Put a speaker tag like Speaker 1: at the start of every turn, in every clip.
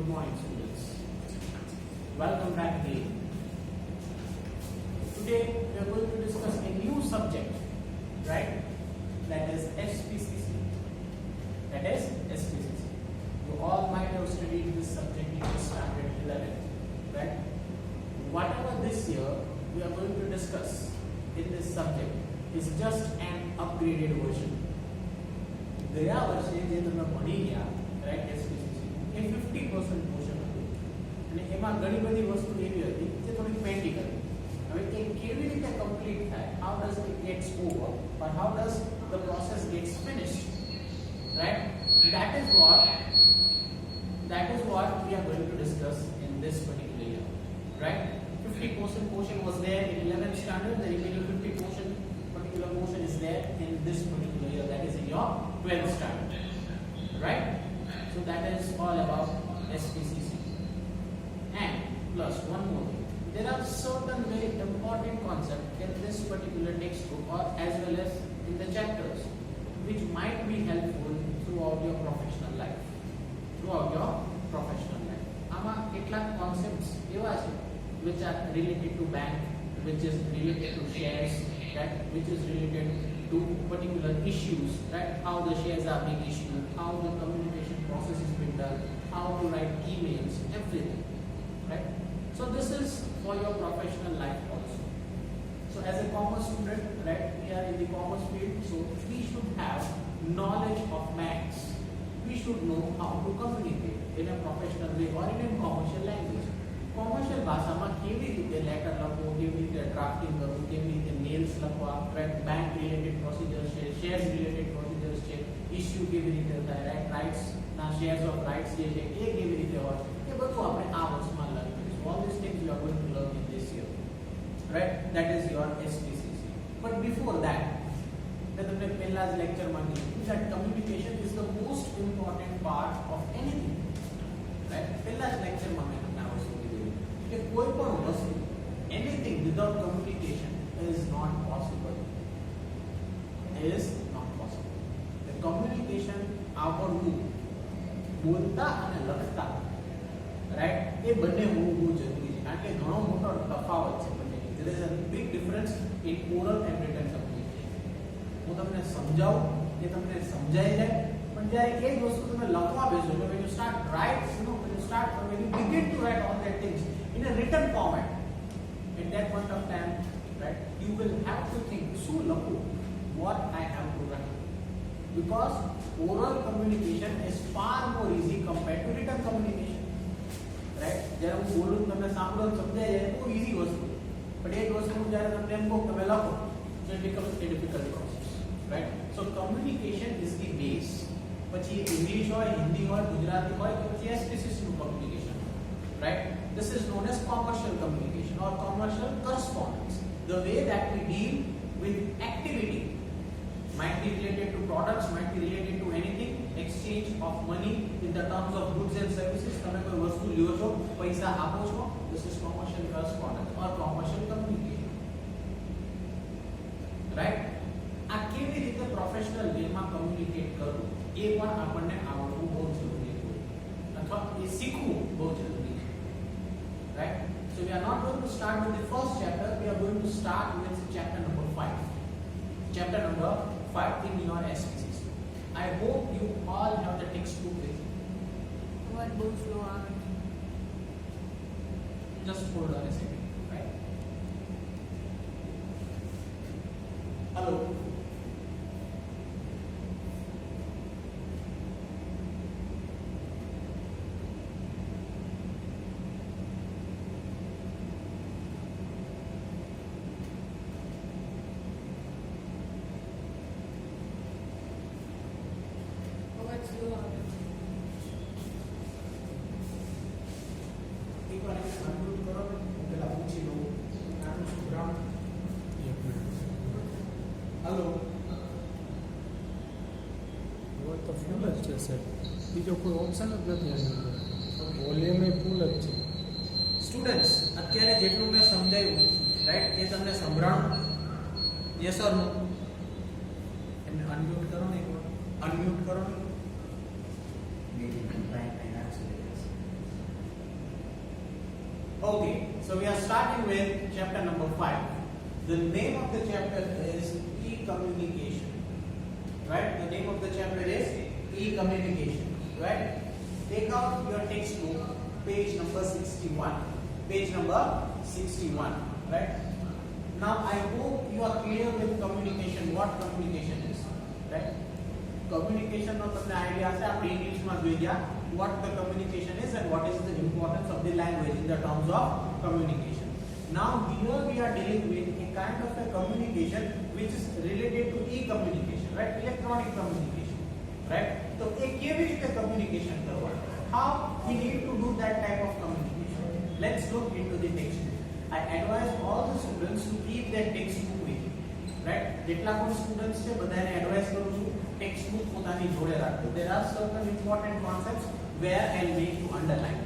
Speaker 1: Good morning, students. Welcome back again. Today we are going to discuss a new subject, right? That is SPCC. That is SPCC. You all might have studied this subject in your standard 11, right? Whatever this year we are going to discuss in this subject is just an upgraded version. ગયા વર્ષે જે તમે ભણી ગયા right SPCC એ 50% portion હતું અને એમાં ઘણી બધી વસ્તુ એવી હતી જે થોડી પેન્ડિંગ હતી. હવે એ કેવી રીતે કમ્પ્લીટ થાય, how does it gets over or how does the process gets finished, right? That is what we are going to discuss in this particular year, right? 50% portion was there in 11th standard, the remaining 50% particular portion is there in this particular year, that is in your 12th standard, right? So that is all about SPCC. And plus one more thing, there are certain very important concepts in this particular textbook or as well as in the chapters which might be helpful throughout your professional life. આમાં કેટલાક concepts એવા છે which are related to bank, which is related to shares, right? Which is related to particular issues, right? How the shares are being issued, how the communication process is being done, how to write emails, everything, right? So this is for your professional life also. So as a commerce student, right, we are in the commerce field, so we should have knowledge of banks. We should know how to communicate in a professional way or in a commercial language. Commercial ભાષામાં કેવી રીતે letter લખવું, કેવી રીતે drafting કરવું, કેવી રીતે mails લખવા, રાઈટ? બેંક રિલેટેડ પ્રોસિજર્સ છે, શેર્સ રિલેટેડ પ્રોસિજર્સ છે, ઇશ્યુ કેવી રીતે થાય, રાઈટ? રાઇટ્સ ના શેર્સ ઓફ રાઇટ્સ જે છે એ કેવી રીતે હોય, એ બધું આપણે આ વર્ષમાં લર્ન કરીશું. All this things you are going to learn in this year, right? That is your SPCC. But before that, મેં તમને પહેલા જ લેક્ચરમાં કીધું that communication is the most important part of anything, right? પહેલા જ લેક્ચરમાં મેં તમને આ વસ્તુ કીધું કે કોઈ પણ વસ્તુ, anything without communication is not possible. The communication આવડવું, બોલતા અને લખતા, રાઈટ, એ બંને હોવું બહુ જરૂરી છે, કારણ કે ઘણો મોટો તફાવત છે બંનેની. there is a big difference in oral and written communication. હું તમને સમજાવું એ તમને સમજાઈ જાય, પણ જ્યારે એ જ વસ્તુ તમે લખવા બેસો છો, when you start write, when you begin to write all that things in a written format, at that point of time, right, you will have to think, શું લખું, what I have to write, because oral communication is far more easy compared to written communication, right? જ્યારે હું બોલું તમને સાંભળો સમજાય જાય બહુ ઈઝી વસ્તુ, પણ એ જ વસ્તુ જ્યારે તમને એમ કહો તમે લખો, so it becomes a difficult process, right? So communication is the base. પછી ઇંગ્લિશ હોય, હિન્દી હોય, ગુજરાતી હોય કે પછી SPCC નું communication, right? This is known as commercial communication or commercial correspondence. The way that we deal with activity might be related to products, might be related to anything, exchange of money in the terms of goods and services. તમે કોઈ વસ્તુ લ્યો છો, પૈસા આપો છો, this is commercial correspondence or commercial communication, right? આ કેવી રીતે પ્રોફેશનલ વેમાં કમ્યુનિકેટ કરવું એ પણ આપણને આવડવું બહુ જરૂરી છે, અથવા એ શીખવું બહુ જરૂરી છે, right? So we are not going to start with the first chapter, we are going to start with chapter number 5 in your SPCC. I hope you all have the textbook with you.
Speaker 2: What books you are?
Speaker 1: Just hold on a second, right? Hello.
Speaker 2: What's your order?
Speaker 1: એક વાર એને unmute કરો ને, હું પેલા પૂછી લઉં નાનું છોકરાનું. હેલો,
Speaker 3: તો ફૂલ જ છે સર, બીજો કોઈ ઓપ્શન જ નથી આની અંદર. વોલ્યુમ એ ફૂલ જ છે.
Speaker 1: સ્ટુડન્ટ્સ, અત્યારે જેટલું મેં સમજાવ્યું, રાઈટ, એ તમને સંભળાણું? યસ ઓર નો? એમને અનમ્યુટ કરો ને, એકવાર અનમ્યુટ કરો ને. Okay, so we are starting with chapter number 5. The name of the chapter is e-communication. Right? The name of the chapter is e-communication. Right? Take out your textbook, page number 61. Page number 61. Right? Now I hope you are clear with communication. What communication is? Right? Communication નો તમને idea હશે આપણે ઇંગ્લિશમાં જોઈ ગયા what the communication is and what is the importance of the language in the terms of communication. Now here we are dealing with a kind of a communication which is related to e-communication, right? Electronic communication, right? So a કેવી રીતે communication કરવા? How we need to do that type of communication? Let's look into the textbook. I advise all the students to keep their textbook with you, right? જેટલા પણ students છે બધાને advice કરું છું textbook પોતાની જોડે રાખો. There are certain important concepts where I need to underline.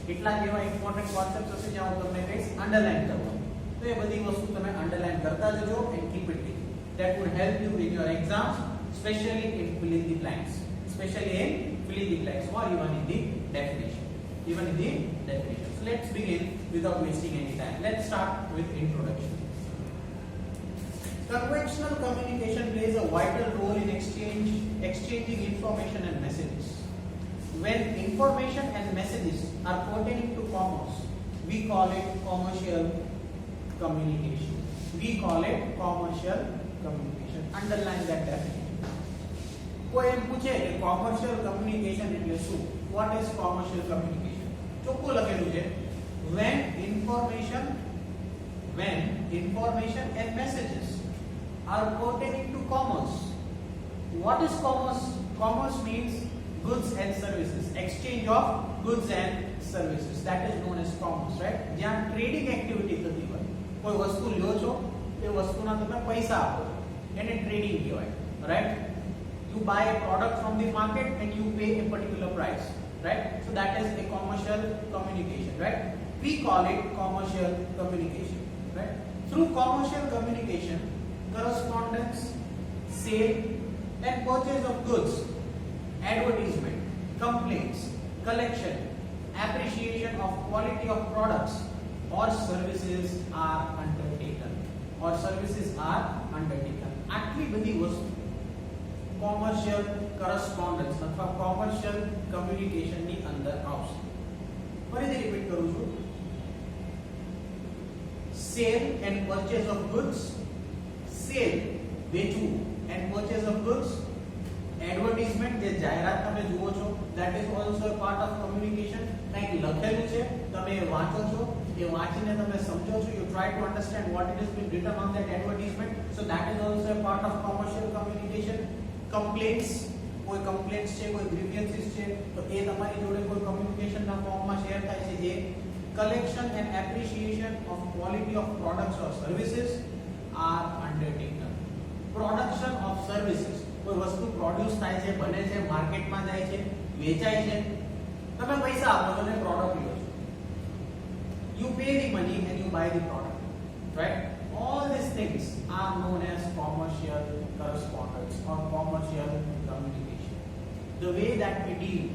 Speaker 1: કેટલાક એવા important concepts હશે જ્યાં હું તમને કહીશ underline કરવાનું. તો એ બધી વસ્તુ તમે underline કરતા જજો and keep it with you. That would help you in your exams, especially in filling the blanks. Especially in filling the blanks or even in the definition. Even in the definition. So let's begin without wasting any time. Let's start with introduction. Conventional communication plays a vital role in exchanging information and messages. When information and messages are pertaining to commerce, we call it commercial communication. We call it commercial communication. Underline that definition. કોઈ એમ પૂછે કે commercial communication એટલે શું? What is commercial communication? ચોખ્ખું લખેલું છે when information and messages are pertaining to commerce. What is commerce? Commerce means goods and services, exchange of goods and services. That is known as commerce, right? જ્યાં trading activity થતી હોય. કોઈ વસ્તુ લ્યો છો એ વસ્તુના તમે પૈસા આપો એને trading કહેવાય, right? You buy a product from the market and you pay a particular price, right? So that is a commercial communication, right? We call it commercial communication, right? Through commercial communication, correspondence, sale and purchase of goods, advertisement, complaints, collection, appreciation of quality of products or services are undertaken. આટલી બધી વસ્તુ commercial કરસ્પોન્ડન્સ અથવા commercial કમ્યુનિકેશનની અંદર આવશે. ફરીથી repeat કરું છું. Sale and purchase of goods, sale વેચવું and purchase of goods, advertisement જે જાહેરાત તમે જુઓ છો that is also a part of communication. કંઈક લખેલું છે તમે એ વાંચો છો, એ વાંચીને તમે સમજો છો, you try to understand what it has been written on that advertisement, so that is also a part of commercial communication. Complaints, કોઈ complaints છે, કોઈ grievances છે તો એ તમારી જોડે કોઈ communication ના ફોર્મમાં શેર થાય છે. એ collection and appreciation of quality of products or services are undertaken. Production of services, કોઈ વસ્તુ પ્રોડ્યુસ થાય છે, બને છે, માર્કેટમાં જાય છે, વેચાય છે, તમે પૈસા આપો છો અને પ્રોડક્ટ લ્યો છો. You pay the money and you buy the product, right? All these things are known as commercial correspondence or commercial communication. The way that we deal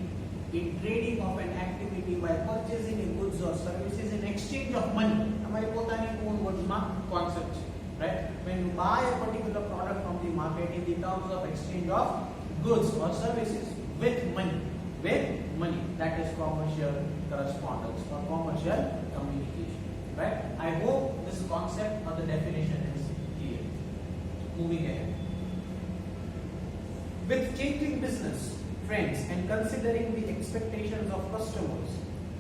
Speaker 1: in trading of an activity by purchasing a goods or services in exchange of money. हमारी पोतानी own words માં concept છે, right? When you buy a particular product from the market in the terms of exchange of goods or services with money, that is commercial correspondence or commercial communication, right? I hope this concept or the definition is clear. Moving ahead. With changing business trends and considering the expectations of customers,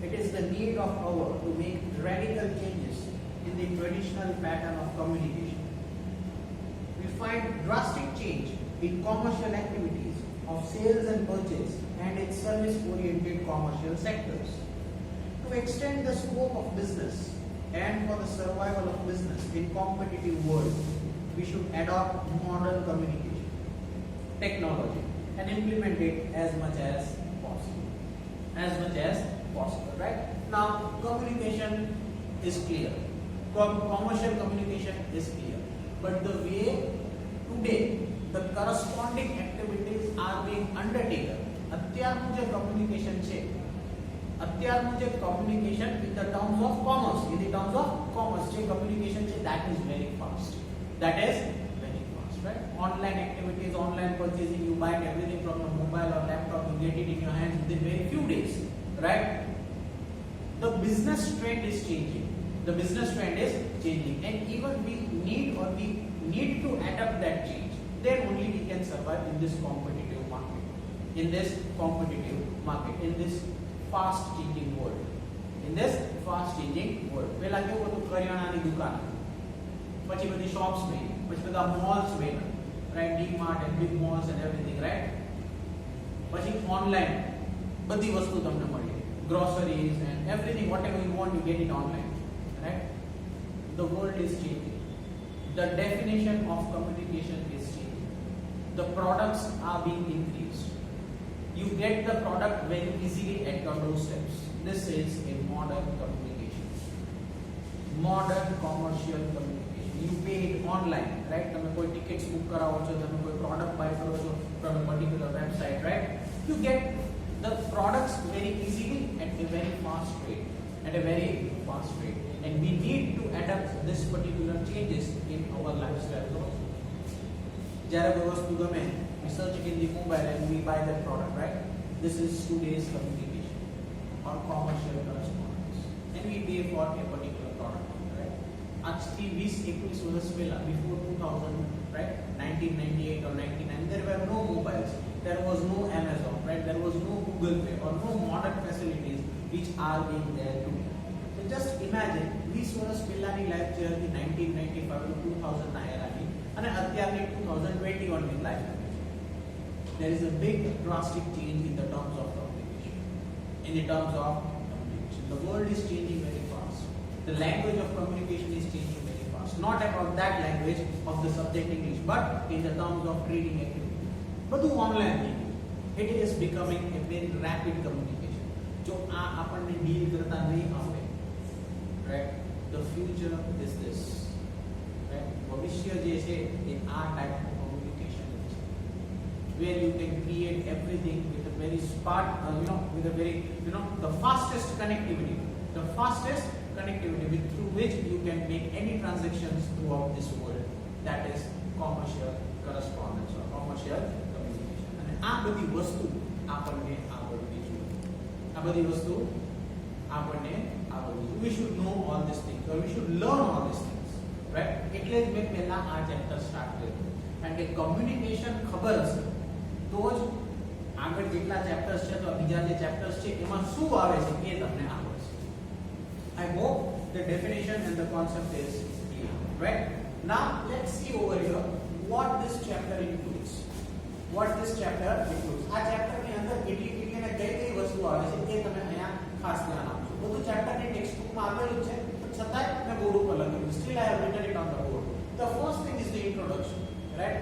Speaker 1: it is the need of hour to make radical changes in the traditional pattern of communication. We find drastic change in commercial activities of sales and purchase and in service-oriented commercial sectors. To extend the scope of business and for the survival of business in competitive world, we should adopt modern communication technology and implement it as much as possible. Right? Now, communication is clear. Commercial communication is clear. But the way today the corresponding activities are being undertaken, અત્યારનું જે communication છે અત્યારનું જે communication in the terms of commerce, in the terms of commerce જે communication છે that is very fast, that is very fast, right? Online activities, online purchasing, you buy everything from your mobile or laptop, you get it in your hands within very few days, right? The business trend is changing, the business trend is changing, and even we need to adapt that change, then only we can survive in this competitive market, in this competitive market, in this fast changing world, in this fast changing world. પહેલા કેવું હતું, કરિયાણાની દુકાન, પછી બધી shops બની, પછી બધા મોલ્સ બન્યા, right? DMart and big malls and everything, right? પછી ઓનલાઈન બધી વસ્તુ તમને મળી, groceries and everything, whatever you want, you get it online, right? The world is changing, the definition of communication is changing, the products are being increased, you get the product very easily at your doorsteps. This is a modern communication, modern commercial communication. You pay it online, right? તમે કોઈ tickets book કરાવો છો, તમે કોઈ product buy કરો છો from a particular website, right? You get the products very easily at a very fast rate, at a very fast rate, and we need to adapt this particular changes in our lifestyle also. જ્યારે કોઈ વસ્તુ ગમે, we search it in the mobile and we buy that product, right? This is today's communication or commercial correspondence, and we pay for a particular product, right? આજથી 20-21 વર્ષ પહેલા, before 2000, right? 1998 or 99, there were no mobiles, there was no Amazon, right? There was no Google Pay or no modern facilities which are being there today. So just imagine 20 વર્ષ પહેલાની life જે હતી 1995 to 2000 ના એરાની અને અત્યારની 2021 ની life, there is a big drastic change in the terms of communication, in the terms of communication. The world is changing very fast, the language of communication is changing very fast, not about that language of the subject English, but in the terms of trading activity. બધું online થઈ ગયું, it is becoming a very rapid communication. જો આ આપણને deal કરતા નહીં આવડે, right? The future is this, right? ભવિષ્ય જે છે એ આ ટાઈપનું communication છે, where you can create everything with a very with a very, the fastest connectivity, through which you can make any transactions throughout this world. That is commercial correspondence or commercial communication. અને આ બધી વસ્તુ આપણને આવડવી જોઈએ, આ બધી વસ્તુ આપણને આવડવી જોઈએ. We should know all these things, or we should learn all these things, right? એટલે જ મેં પહેલા આ ચેપ્ટર સ્ટાર્ટ કર્યું, કારણ કે કમ્યુનિકેશન ખબર હશે તો જ આગળ જેટલા ચેપ્ટર્સ છે તો બીજા જે ચેપ્ટર્સ છે એમાં શું આવે છે એ તમને આવડશે. I hope the definition and the concept is clear, right? Now let's see over here what this chapter includes. What this chapter includes. આ ચેપ્ટર ની અંદર કેટલી ને કઈ કઈ વસ્તુ આવે છે એ તમે અહીંયા ખાસ ધ્યાન આપજો. બધું ચેપ્ટર ની ટેક્સ્ટ બુક માં આપેલું છે, પણ છતાંય મેં બોર્ડ ઉપર લખેલું. Still I have written it on the board. The first thing is the introduction, right?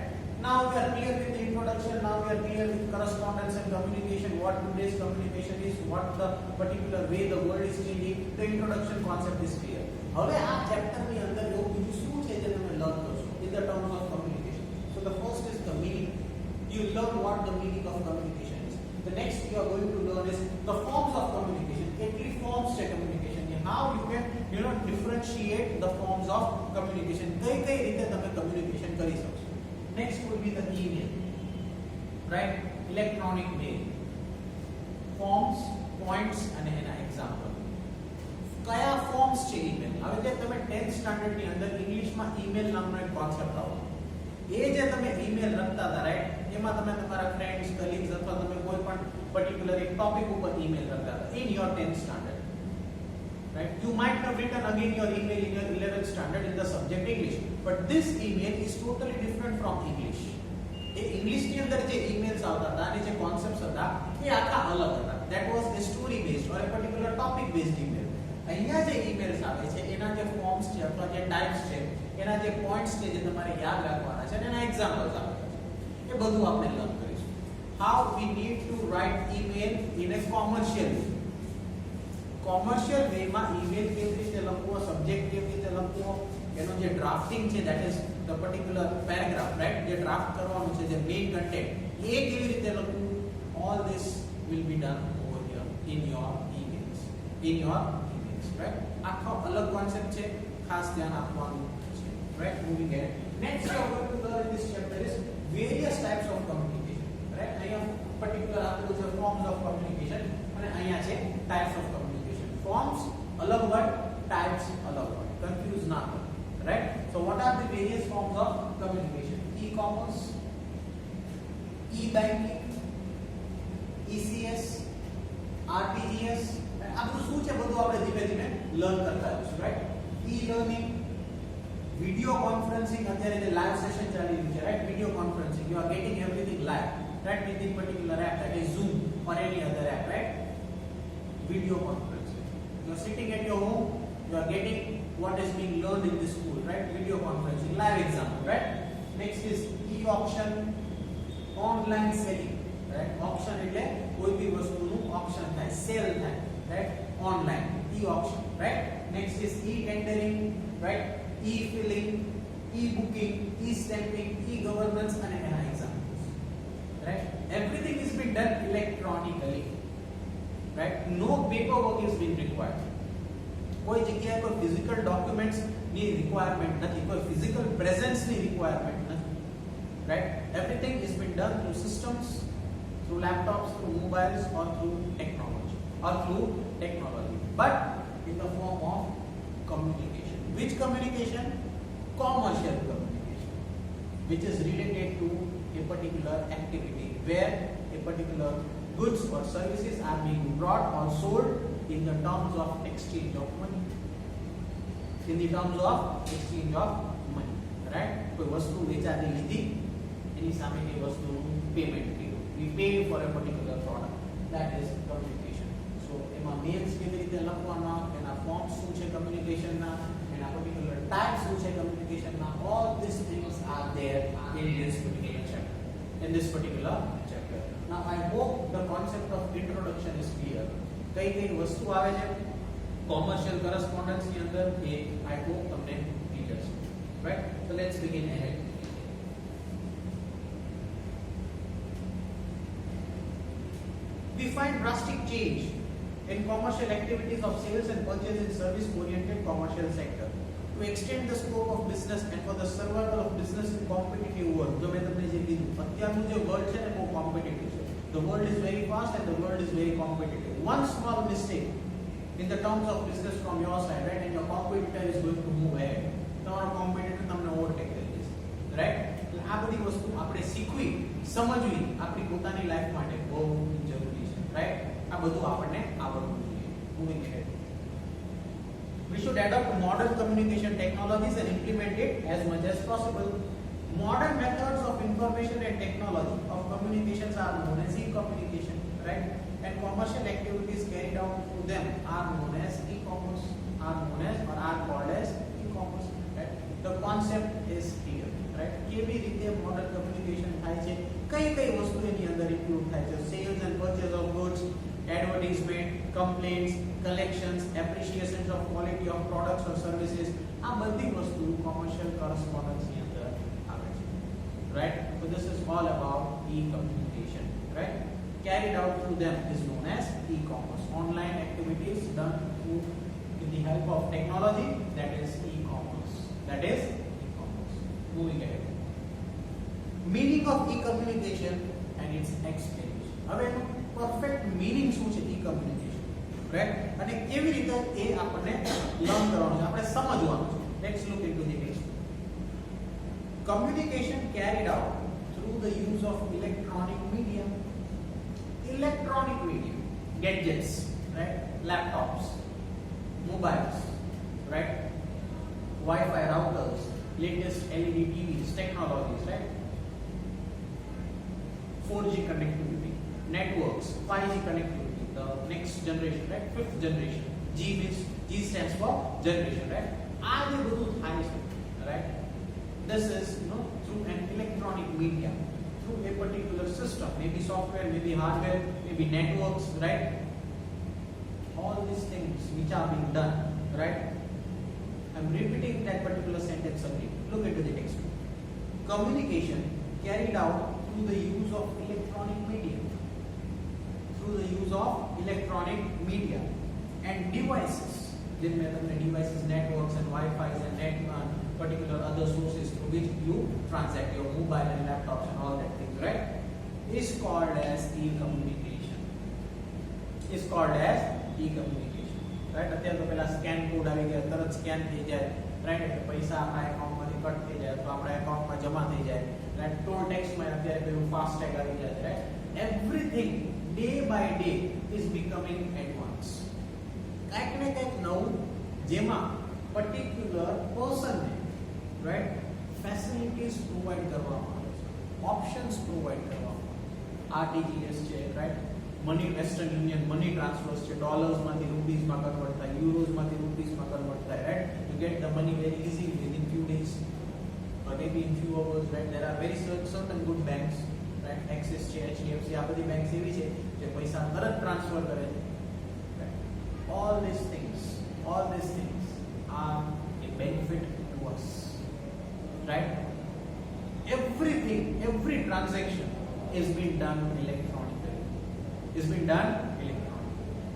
Speaker 1: Now we are clear with the introduction, now we are clear with correspondence and communication, what today's communication is, what the particular way the world is changing. The introduction concept is clear. હવે આ chapter ની અંદર એવું બીજું શું છે જે તમે લર્ન કરશો in the terms of communication. So the first is the meaning. You learn what the meaning of communication is. The next you are going to learn is the forms of communication. કેટલી forms છે communication ની, how you can differentiate the forms of communication, કઈ કઈ રીતે તમે communication કરી શકશો. Next will be the email, right? Electronic mail. Forms, points અને એના example. કયા forms છે email? હવે જે તમે 10th સ્ટાન્ડર્ડ ની અંદર ઇંગ્લિશમાં email નામનો એક કોન્સેપ્ટ આવ્યો, એ જે તમે email લખતા હતા, રાઈટ? એમાં તમે તમારા ફ્રેન્ડ્સ, કલીગ્સ અથવા તમે કોઈ પણ પર્ટિક્યુલર એક ટોપિક ઉપર email લખતા હતા in your 10th standard, right? You might have written again your email in your 11th standard in the subject English, but this email is totally different from English. A English ની અંદર જે emails આવતા હતા અને જે concepts હતા એ આખા અલગ હતા. That was a story based or a particular topic based email. અહીંયા જે emails આવે છે એના જે ફોર્મ્સ છે અથવા જે ટાઇપ્સ છે, એના જે પોઈન્ટ્સ છે જે તમારે યાદ રાખવાના છે અને એના એક્ઝામ્પલ્સ આપેલા છે, એ બધું આપણે લર્ન કરીશું. How we need to write email in a commercial way. Commercial વેમાં ઈમેલ કેવી રીતે લખવો, સબ્જેક્ટ કેવી રીતે લખવો, એનો જે ડ્રાફ્ટિંગ છે that is the particular paragraph, right? જે ડ્રાફ્ટ કરવાનું છે, જે મેઇન કન્ટેન્ટ, એ કેવી રીતે લખવું, all this will be done over here in your emails. in your emails, right? આખો અલગ કોન્સેપ્ટ છે, ખાસ ધ્યાન આપવાનું છે, right? Moving ahead. Next we are going to learn in this chapter is various types of communication, right? અહીંયા particular આપેલું છે forms of communication અને અહીંયા છે types of communication. Forms અલગ word, types અલગ word. Confuse ના કરો, right? So what are the various forms of communication? E-commerce, e-banking, ECS, RTGS. આ બધું શું છે બધું આપણે ધીમે ધીમે લર્ન કરતા જઈશું, રાઈટ? E-learning, video conferencing, અત્યારે જે લાઈવ સેશન ચાલી રહ્યું છે, right? Video conferencing, you are getting everything live, right? With this particular app, that is Zoom or any other app, right? Video conferencing, you are sitting at your home, you are getting what is being learned in the school, right? Video conferencing, live example, right? Next is e-auction, online selling, right? Auction એટલે કોઈ બી વસ્તુનું auction થાય, sale થાય, right? Online e-auction, right? Next is e-tendering, right? E-filling, e-booking, e-stamping, e-governance and એના examples, right? Everything is being done electronically, right? No paperwork is being required. કોઈ જગ્યાએ કોઈ physical documents ની requirement નથી, કોઈ physical presence ની requirement નથી, right? Everything is being done through systems, through laptops, through mobiles or through technology, but in the form of communication. Which communication? Commercial communication, which is related to a particular activity where a particular goods or services are being brought or sold in the terms of exchange of money. In the terms of exchange of money, right? કોઈ વસ્તુ વેચાતી લીધી એની સામે એ વસ્તુનું payment કર્યું. We pay for a particular product. That is communication. So એમાં mails કેવી રીતે લખવાના, એના ફોર્મ્સ શું છે કમ્યુનિકેશનના, એના particular types શું છે કમ્યુનિકેશનના, all these things are there in this particular chapter. Now I hope the concept of introduction is clear. કઈ કઈ વસ્તુ આવે છે કોમર્શિયલ કરસ્પોન્ડન્સ ની અંદર એ I hope તમને ક્લિયર છે, right? So let's begin ahead. We find drastic change in commercial activities of sales and purchase in service-oriented commercial sector. To extend the scope of business and for the survival of business in competitive world. જો મેં તમને જે કીધું અત્યારનું જે world છે ને બહુ કોમ્પિટિટિવ છે. The world is very fast and the world is very competitive. One small mistake in the terms of business from your side, right, and your competitor is going to move ahead. તમારો competitor તમને overtake કરી દેશે, right? એટલે આ બધી વસ્તુ આપણે શીખવી, સમજવી આપણી પોતાની લાઈફ માટે બહુ જરૂરી છે, રાઈટ? આ બધું આપણને આવડવું જોઈએ. Moving ahead. We should adopt modern communication technologies and implement it as much as possible. Modern methods of information and technology of communications are known as e-communication, right? And commercial activities carried out through them are known as e-commerce, are called as e-commerce, right? The concept is clear, right? કેવી રીતે modern communication થાય છે, કઈ વસ્તુ એની અંદર include થાય છે, sales and purchase of goods, advertisement, complaints, collections, appreciations of quality of products or services, આ બધી વસ્તુ commercial correspondence ની અંદર આવે છે, right? So this is all about e-communication, right? Carried out through them is known as e-commerce. Online activities done with the help of technology, that is e-commerce. Moving ahead. Meaning of e-communication and its explanation. હવે એનું perfect meaning શું છે e-communication, right? અને કેવી રીતે એ આપણને learn કરવાનું છે, આપણે સમજવાનું છે. Let's look into the text. Communication carried out through the use of electronic medium. Electronic medium, gadgets, right? Laptops, mobiles, right? Wi-Fi routers, latest LED TVs, technologies, right? 4G connectivity, networks, 5G connectivity, the next generation, right? 5th generation. G stands for generation, right? આ જે બધું થાય છે, right? This is, through an electronic media, through a particular system, maybe software, maybe hardware, maybe networks, right? All these things which are being done, right? I'm repeating that particular sentence again. Look into the text. Communication carried out through the use of electronic media. Through the use of electronic media. and devices. Then we have the devices, networks and Wi-Fi and net particular other sources through which you transact your mobile and laptops and all that things, right? Is called as e-communication. Is called as e-communication, right? અત્યારે તો પેલા scan code આવી ગયા, તરત scan થઈ જાય, right? એટલે પૈસા આપણા એકાઉન્ટમાંથી કટ થઈ જાય તો આપણા એકાઉન્ટમાં જમા થઈ જાય, રાઈટ? ટોલ ટેક્સમાં અત્યારે પેલું ફાસ્ટેગ આવી જાય, right? Everything day by day is becoming advance. કાંઈક ને કાંઈક નવું જેમાં પર્ટિક્યુલર પર્સનને, રાઈટ, ફેસિલિટીઝ પ્રોવાઈડ કરવામાં આવે છે, ઓપ્શન્સ પ્રોવાઈડ કરવામાં આવે છે. આરટીજીએસ છે, right? Money, western union money transfers છે, ડોલર્સમાંથી રૂપીઝમાં કન્વર્ટ થાય, યુરોઝમાંથી રૂપીઝમાં કન્વર્ટ થાય, right? You get the money very easily within few days or maybe in few hours, right? There are very certain good banks, right? Axis છે, HDFC, આ બધી banks એવી છે જે પૈસા તરત ટ્રાન્સફર કરે છે, right? All these things are a benefit to us, right? Everything, every transaction is being done electronically.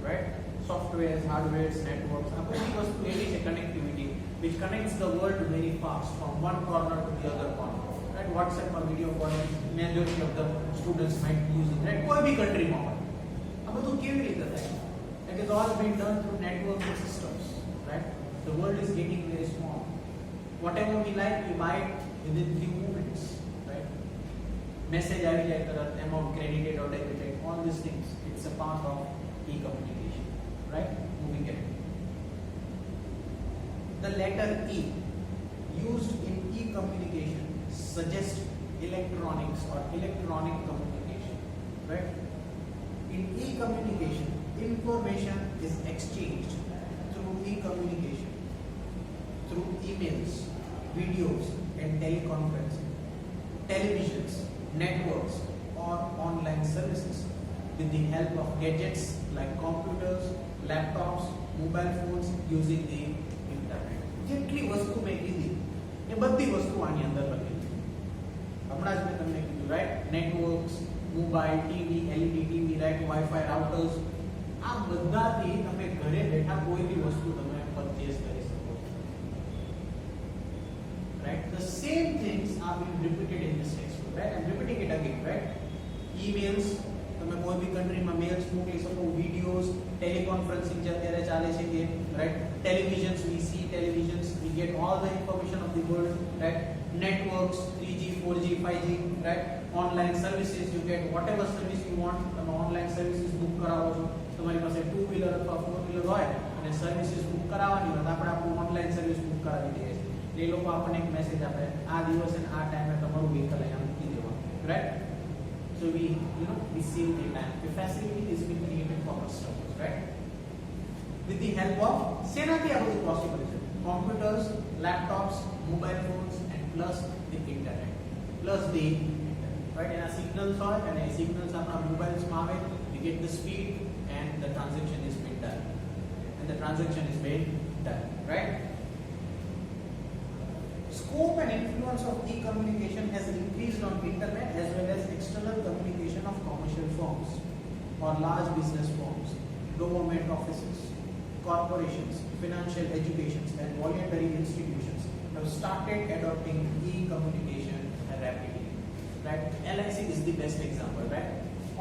Speaker 1: Right? Softwares, hardwares, networks, a body was creating a connectivity which connects the world very fast from one corner to the other corner. Right? WhatsApp or video calling, majority of the students might use it. Right? कोई भी country में हो, अब तो केवल इतना है. It is all being done through networking systems. Right? The world is getting very small. Whatever we like, we buy it within few moments. Right? Message આવી જાય તરત, amount credited or debited, all these things. It's a part of e-communication. Right? Moving ahead. The letter E used in e-communication suggests electronics or electronic communication. Right? In e-communication, information is exchanged through e-communication, through emails, videos, and teleconferencing, televisions, networks, or online services with the help of gadgets like computers, laptops, mobile phones using the internet. જેટલી વસ્તુ મેં કીધી એ બધી વસ્તુ આની અંદર લખેલી છે. હમણાં જ મેં તમને કીધું, right? Networks, mobile, TV, LED TV, right? Wifi routers, આ બધાથી તમે ઘરે બેઠા કોઈ બી વસ્તુ તમે પરચેસ કરી શકો છો. Right? The same things are being repeated in this textbook, right? I'm repeating it again, right? Emails, તમે કોઈ બી કન્ટ્રીમાં મેલ્સ મોકલી શકો, વિડિયોઝ, ટેલિકોન્ફરન્સિંગ જે અત્યારે ચાલે છે એ, right? ટેલિવિઝન્સ, we see televisions, we get all the information of the world, right? Networks, 3G, 4G, 5G, right? Online services, you get whatever service you want. તમે ઓનલાઈન સર્વિસીસ બુક કરાવો છો, તમારી પાસે 2 વ્હીલર અથવા 4 વ્હીલર હોય અને services book કરાવવાની હોય તો આપણે આપણું ઓનલાઈન સર્વિસ બુક કરાવી દઈએ છીએ. એ લોકો આપણને એક મેસેજ આપે, આ દિવસે અને આ ટાઈમે તમારું વ્હીકલ અહીંયા મૂકી દેવાનું, right? So we save the time. The facility is being created for customers, right? With the help of સેનાથી આ બધું possible છે. Computers, laptops, mobile phones, and plus the internet, right? એના signals હોય અને એ signals આપણા મોબાઈલ્સમાં આવે, we get the speed and the transaction is being done, right? Scope and influence of e-communication has increased on internet as well as external communication of commercial firms or large business firms, government offices, corporations, financial educations, and voluntary institutions have started adopting e-communication rapidly. Right? LIC is the best example, right?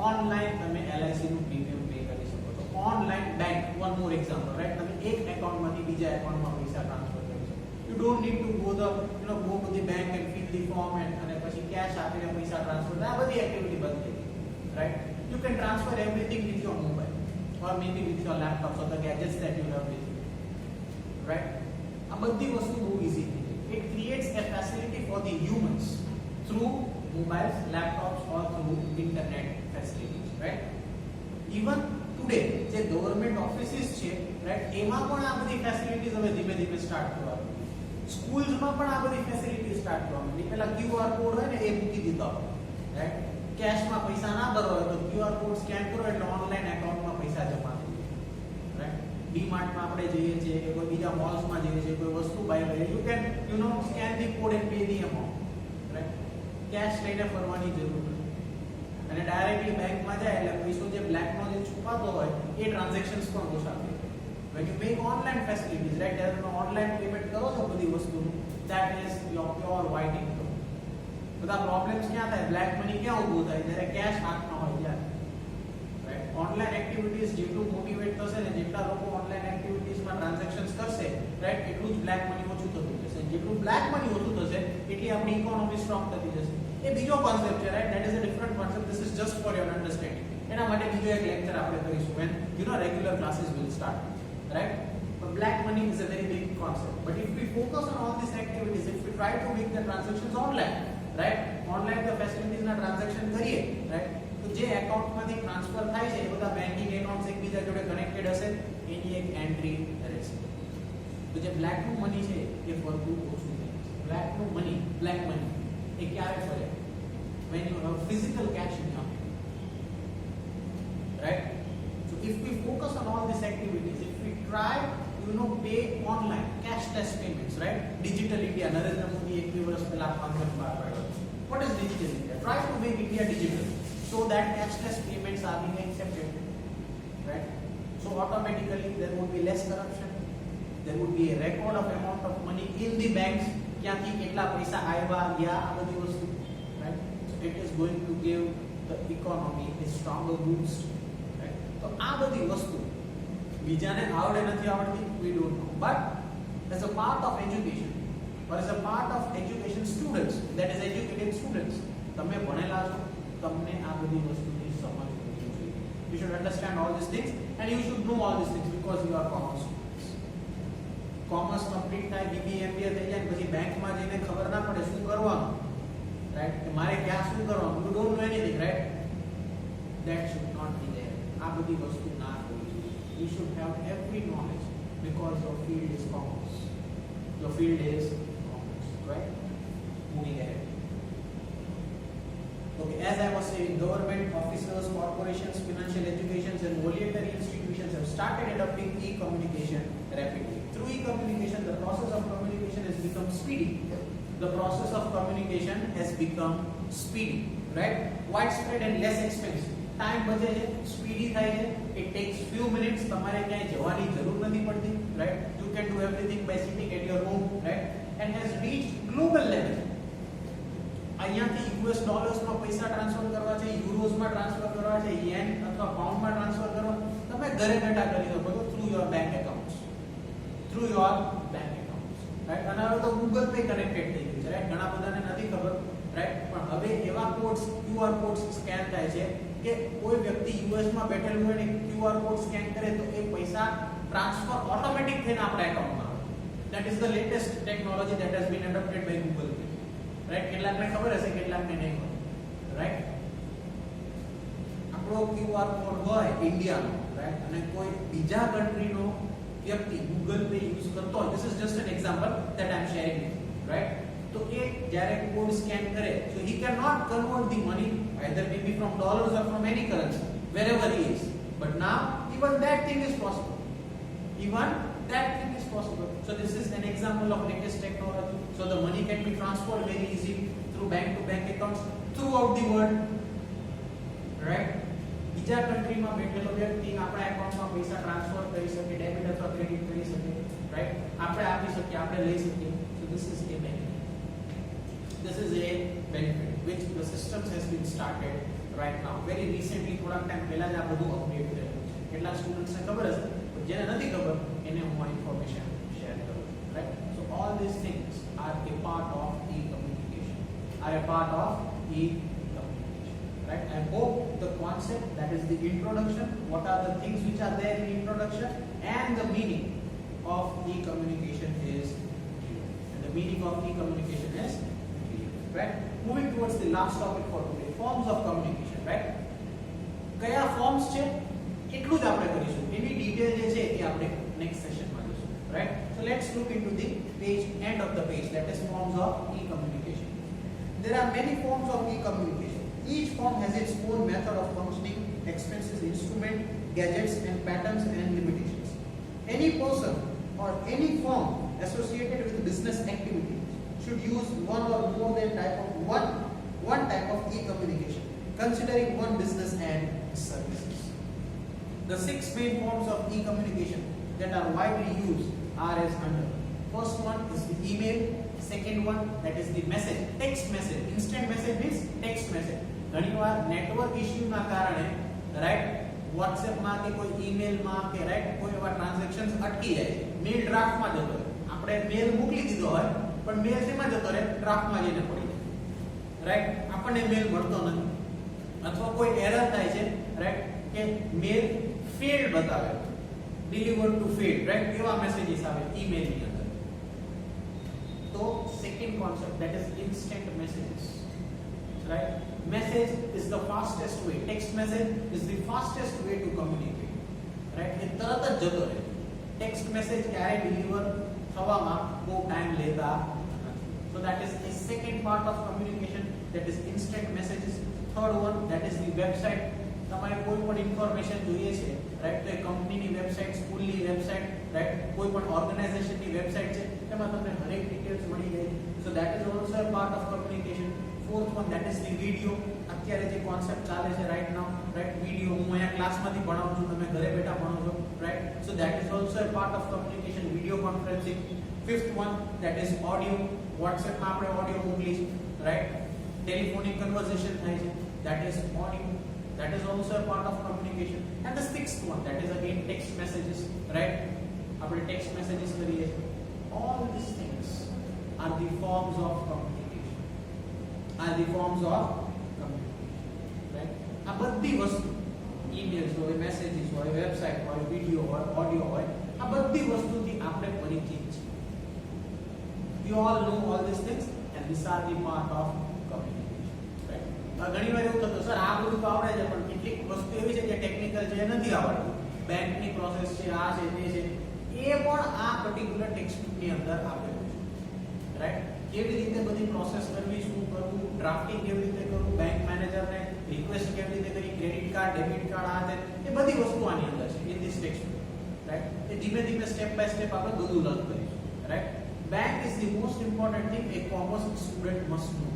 Speaker 1: Online તમે LIC નું premium pay કરી શકો છો. Online bank, one more example, right? તમે એક એકાઉન્ટમાંથી બીજા એકાઉન્ટમાં પૈસા ટ્રાન્સફર કરી શકો. You don't need to go to the bank and fill the form અને પછી કેશ આપીને પૈસા ટ્રાન્સફર. આ બધી એક્ટિવિટી બંધ થઈ ગઈ, right? You can transfer everything with your mobile or maybe with your laptops or the gadgets that you have with you, right? આ બધી વસ્તુ બહુ easy થઈ ગઈ. It creates a facility for the humans through mobiles, laptops or through internet facilities, right? Even today જે government offices છે, right? એમાં પણ આ બધી ફેસિલિટીઝ હવે ધીમે ધીમે સ્ટાર્ટ થવા લાગી. સ્કૂલ્સમાં પણ આ બધી ફેસિલિટી સ્ટાર્ટ થવા માંડી. પહેલા QR કોડ હોય ને એ મૂકી દીધા હોય, રાઈટ? કેશમાં પૈસા ના ભરવા હોય તો QR કોડ સ્કેન કરો એટલે ઓનલાઈન એકાઉન્ટમાં પૈસા જમા થઈ જાય, રાઈટ? ડીમાર્ટમાં આપણે જઈએ છીએ કે કોઈ બીજા મોલ્સમાં જઈએ છીએ, કોઈ વસ્તુ બાય કરીએ, you can scan the code and pay the amount, right? Cash લઈને ફરવાની જરૂર નથી અને ડાયરેક્ટલી બેંકમાં જાય એટલે પૈસો જે બ્લેકમાં જે છુપાતો હોય એ ટ્રાન્ઝેક્શન્સ પણ ઓછા થઈ જાય, When you make online facilities, right, there is no online payment કરો છો બધી વસ્તુનું, that is your pure white income. બધા પ્રોબ્લેમ્સ ક્યાં થાય? બ્લેક મની ક્યાં ઊભું થાય? જ્યારે કેશ હાથમાં હોય ત્યારે. રાઈટ, ઓનલાઈન એક્ટિવિટીઝ જેટલું મોટિવેટ થશે ને, જેટલા લોકો ઓનલાઈન એક્ટિવિટીઝમાં ટ્રાન્ઝેક્શન્સ કરશે, રાઈટ, એટલું જ બ્લેક મની ઓછું થતું જશે. જેટલું બ્લેક મની ઓછું થશે એટલી આપણી ઇકોનોમી સ્ટ્રોંગ થતી જશે. એ બીજો કોન્સેપ્ટ છે, right, that is a different concept. This is just for your understanding. એના માટે બીજો એક લેક્ચર આપણે કરીશું when regular classes will start, right? But black money is a very big concept. But if we focus on all these activities, if we try to make the transactions online, right, online the facilities ના transaction કરીએ, right, તો જે account માંથી transfer થાય છે એ બધા banking accounts એકબીજા જોડે કનેક્ટેડ હશે, એની એક એન્ટ્રી રહેશે. તો જે બ્લેક નું મની છે એ ફરતું ઓછું થાય છે. બ્લેક મની એ ક્યારે ફરે? when you have physical cash in your hand, right? So if we focus on all these activities, if we try pay online cashless payments, right? Digital India, Narendra Modi ek bhi varas pehla concept baar padyo. What is digital India? Try to make India digital so that cashless payments are being accepted, right? So automatically there would be less corruption, there would be a record of amount of money in the banks, ક્યાંથી કેટલા પૈસા આવ્યા ગયા, આ બધી વસ્તુ, right? So it is going to give the economy a stronger boost, right? તો આ બધી વસ્તુ બીજાને આવડે નથી આવડતી, we don't know, but as a part of education or as a part of education students, that is educated students, તમે ભણેલા છો, તમને આ બધી વસ્તુની સમજ હોવી જોઈએ. You should understand all these things and you should know all these things because you are commerce students. Commerce complete થાય, BBA MBA થઈ જાય, પછી બેંકમાં જઈને ખબર ના પડે શું કરવાનું, right? કે મારે ક્યાં શું કરવાનું, you don't know anything, right? That should not be there. આ બધી વસ્તુ ના હોવી જોઈએ. You should have every knowledge because your field is commerce. Your field is commerce, right? Moving ahead. Okay, as I was saying, government, officers, corporations, financial educations and voluntary institutions have started adopting e-communication rapidly. Through e-communication, the process of communication has become speedy. The process of communication has become speedy, right? Widespread and less expensive. Time બચે છે, speedy થાય છે. It takes few minutes. તમારે ક્યાંય જવાની જરૂર નથી પડતી, right? You can do everything by sitting at your home, right? And has reached global level. અહીંયાથી US ડોલર્સમાં પૈસા ટ્રાન્સફર કરવા છે, યુરોઝમાં ટ્રાન્સફર કરવા છે, યેન અથવા પાઉન્ડમાં ટ્રાન્સફર કરવા, તમે ઘરે બેઠા કરી શકો છો through your bank accounts, right? અને હવે તો ગૂગલ પે કનેક્ટેડ થઈ ગયું છે, રાઈટ? ઘણા બધાને નથી ખબર, રાઈટ? પણ હવે એવા કોડ્સ, QR કોડ્સ સ્કેન થાય છે કે કોઈ વ્યક્તિ US માં બેઠેલું હોય ને QR કોડ સ્કેન કરે તો એ પૈસા ટ્રાન્સફર ઓટોમેટિક થઈને આપણા એકાઉન્ટમાં આવે. That is the latest technology that has been adopted by Google Pay. Right? કેટલાકને ખબર હશે, કેટલાકને નહીં હોય, રાઈટ? આપણો QR કોડ હોય ઇન્ડિયાનો, રાઈટ? અને કોઈ બીજા કન્ટ્રીનો વ્યક્તિ ગૂગલ પે યુઝ કરતો હોય, this is just an example that I am sharing with you, right? તો એ જ્યારે કોડ સ્કેન કરે, so he cannot convert the money either maybe from dollars or from any currency wherever he is, but now even that thing is possible. So this is an example of latest technology. So the money can be transferred very easy through bank to bank accounts throughout the world, right? બીજા કન્ટ્રીમાં બેઠેલો વ્યક્તિ આપણા એકાઉન્ટમાં પૈસા transfer કરી શકે, debit અથવા ક્રેડિટ કરી શકે, રાઈટ? આપણે આપી શકીએ, આપણે લઈ શકીએ. So this is a benefit. This is a benefit which the systems has been started right now. Very recently, થોડાક ટાઈમ પહેલા જ આ બધું અપડેટ થયું. કેટલા સ્ટુડન્ટ્સને ખબર હશે, પણ જેને નથી ખબર એને હું આ ઇન્ફોર્મેશન શેર કરું, right? So all these things are a part of e-communication. Right? I hope the concept, that is the introduction, what are the things which are there in introduction, and the meaning of e-communication is clear. And the meaning of e-communication is clear, right? Moving towards the last topic for today, forms of communication, right? કયા forms છે એટલું જ આપણે કરીશું, એની detail જે છે એ આપણે next સેશનમાં જોઈશું, right? So let's look into the page, end of the page, that is forms of e-communication. There are many forms of e-communication. Each form has its own method of functioning, expenses, instrument, gadgets and patterns and limitations. Any person or any firm associated with business activity should use one or more than one type of e-communication, considering one business and services. The 6 main forms of e-communication that that are widely used are as under. First one is the email. Second one, that is the message, text message. Instant message means text message. ઘણીવાર network issue ના કારણે right WhatsApp માં કે કોઈ email માં કે right કોઈ એવા ટ્રાન્ઝેક્શન્સ અટકી જાય છે. મેલ ડ્રાફ્ટ માં જતો રહે. આપણે મેલ મોકલી દીધો હોય પણ મેલ શેમાં જતો રહે? ડ્રાફ્ટ માં જઈને પડી જાય. રાઈટ આપણને મેલ મળતો નથી અથવા કોઈ એરર થાય છે રાઈટ કે મેલ ફેલ્ડ બતાવે, ડિલિવર્ડ ટુ ફેલ્ડ, રાઈટ એવા મેસેजेस આવે ઈમેલ ની અંદર. તો second concept that is instant messages, right? Message is the fastest way, text message is the fastest way to communicate, right? એ તરત જ જતો રહે. ટેક્સ્ટ મેસેજ ક્યારે ડિલિવર થવામાં બહુ ટાઈમ લેતા નથી. So that is the second part of communication, that is instant messages. Third one, that is the website. તમારે કોઈ પણ ઇન્ફોર્મેશન જોઈએ છે રાઈટ તો એ કંપનીની વેબસાઈટ, સ્કૂલની વેબસાઈટ, રાઈટ કોઈ પણ ઓર્ગેનાઇઝેશનની વેબસાઈટ છે એમાં તમને હરેક ડિટેલ્સ મળી જાય. સો that is also a part of communication. Fourth one, that is the video. અત્યારે જે કોન્સેપ્ટ ચાલે છે રાઈટ નાઉ, રાઈટ વિડિયો હું અહીંયા ક્લાસમાંથી ભણાવું છું, તમે ઘરે બેઠા ભણો છો, right. So that is also a part of communication, video conferencing. Fifth one, that is audio. વોટ્સએપમાં આપણે ઓડિયો મોકલી છે, રાઈટ. ટેલિફોનિક કન્વર્સેશન થાય છે, that is audio. That is also a part of communication. And the sixth one, that is again text messages, right? આપણે text messages કરીએ. All these things are the forms of communication. Are the forms of communication, right? આ બધી વસ્તુ, emails હોય, messages હોય, website હોય, video હોય, audio હોય, આ બધી વસ્તુથી આપણે પરિચિત છીએ. You all know all these things and these are the part of communication. ઘણીવાર એવું થતું સર આ બધું તો આવડે છે પણ કેટલીક વસ્તુ એવી છે જે ટેકનિકલ છે નથી આવડતું. બેંકની પ્રોસેસ છે, આ છે, તે છે, એ પણ આ પર્ટિક્યુલર ટેક્સ્ટબુકની અંદર આપેલું છે, રાઈટ. કેવી રીતે બધી પ્રોસેસ કરવી, શું કરવું, ડ્રાફ્ટિંગ કેવી રીતે કરવું, બેંક મેનેજરને રિક્વેસ્ટ કેવી રીતે કરવી, ક્રેડિટ કાર્ડ, ડેબિટ કાર્ડ, આ તે એ બધી વસ્તુ આની અંદર છે ઇન ધીસ ટેક્સ્ટબુક, રાઈટ. એ ધીમે ધીમે સ્ટેપ બાય સ્ટેપ આપણે બધું લર્ન કરીશું, right. Bank is the most important thing a commerce student must know.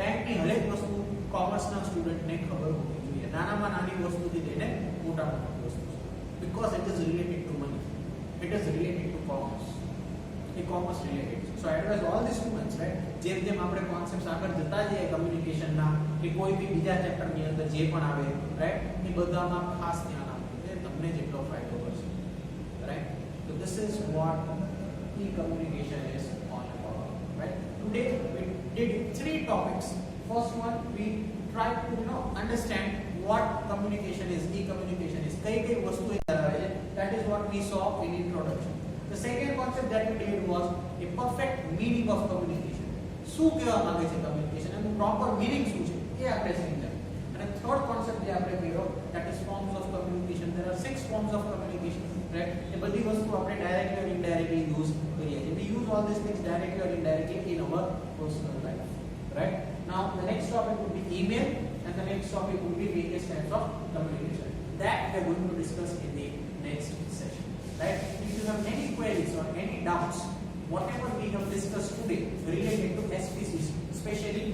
Speaker 1: બેંકની હરેક વસ્તુ કોમર્સના સ્ટુડન્ટને ખબર હોવી જોઈએ, નાનામાં નાની વસ્તુથી લઈને મોટામાં મોટી વસ્તુ, because it is related to money, it is related to commerce, એ કોમર્સ રિલેટેડ છે. So advise all the students, right, જેમ જેમ આપણે કોન્સેપ્ટ્સ આગળ જતા જઈએ કમ્યુનિકેશનના કે કોઈ બી બીજા ચેપ્ટરની અંદર જે પણ આવે, રાઈટ, એ બધામાં ખાસ ધ્યાન આપવું કે તમને જેટલો ફાયદો પડશે, right. So this is what e-communication is all about, right? Today we did 3 topics. First one, we tried to understand what communication is, e-communication is. કઈ કઈ વસ્તુ ધરાવે છે, that is what we saw in introduction. The second concept that we did was a perfect meaning of communication. શું કહેવા માંગે છે communication, એનું proper meaning શું છે એ આપણે સમજ્યા. અને third concept જે આપણે કર્યો, that is forms of communication. There are 6 forms of communication, right? એ બધી વસ્તુ આપણે directly or indirectly use કરીએ છીએ. We use all these things directly or indirectly in our personal life, right? Now the next topic would be email and the next topic would be various types of communication. That we are going to discuss in the next session, right? If you have any queries or any doubts, whatever we have discussed today related to SPCC, especially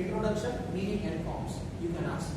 Speaker 1: introduction, meaning and forms, you can ask.